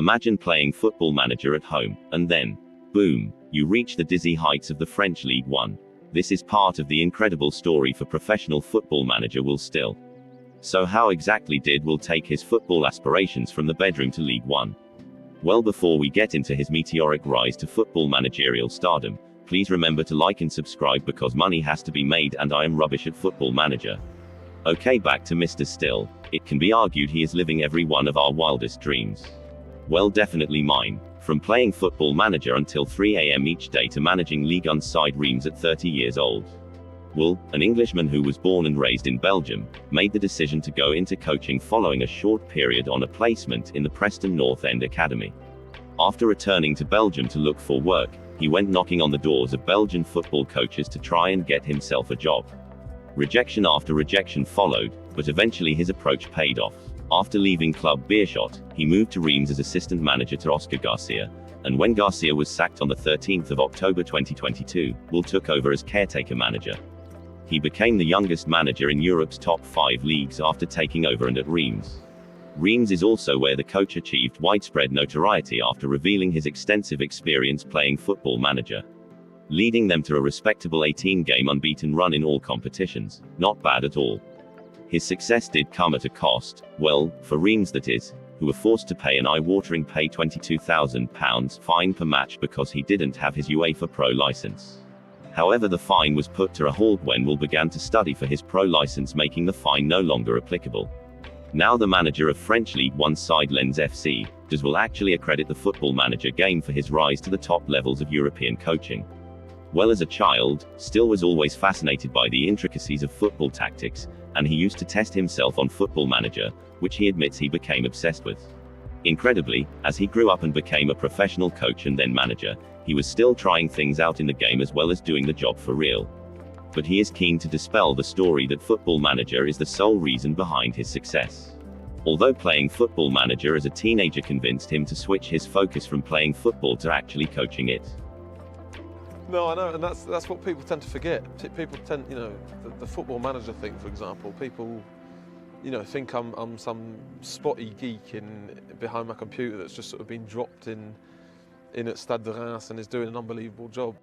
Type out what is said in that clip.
Imagine playing Football Manager at home, and then, boom, you reach the dizzy heights of the French Ligue 1. This is part of the incredible story for professional Football Manager Will Still. So how exactly did Will take his football aspirations from the bedroom to League 1? Well, before we get into his meteoric rise to football managerial stardom, please remember to like and subscribe because money has to be made and I am rubbish at Football Manager. Okay, back to Mr. Still. It can be argued he is living every one of our wildest dreams. Well, definitely mine. From playing Football Manager until 3 AM each day to managing Ligue 1 side Reims at 30 years old. Will, an Englishman who was born and raised in Belgium, made the decision to go into coaching following a short period on a placement in the Preston North End Academy. After returning to Belgium to look for work, he went knocking on the doors of Belgian football coaches to try and get himself a job. Rejection after rejection followed, but eventually his approach paid off. After leaving Club Beerschot, he moved to Reims as assistant manager to Oscar Garcia, and when Garcia was sacked on the 13th of October 2022, Will took over as caretaker manager. He became the youngest manager in Europe's top 5 leagues after taking over and at Reims. Reims is also where the coach achieved widespread notoriety after revealing his extensive experience playing Football Manager, leading them to a respectable 18-game unbeaten run in all competitions. Not bad at all. His success did come at a cost, well, for Reims that is, who were forced to pay an eye-watering £22,000 fine per match because he didn't have his UEFA Pro license. However, the fine was put to a halt when Will began to study for his pro license, making the fine no longer applicable. Now the manager of French Ligue 1 side Lens FC, does Will actually accredit the Football Manager game for his rise to the top levels of European coaching? Well, as a child, Still was always fascinated by the intricacies of football tactics, and he used to test himself on Football Manager, which he admits he became obsessed with. Incredibly, as he grew up and became a professional coach and then manager, he was still trying things out in the game as well as doing the job for real. But he is keen to dispel the story that Football Manager is the sole reason behind his success. Although playing Football Manager as a teenager convinced him to switch his focus from playing football to actually coaching it. No, I know, and that's what people tend to forget. People tend, the Football Manager thing, for example, people, think I'm some spotty geek behind my computer that's just sort of been dropped in at Stade de Reims and is doing an unbelievable job.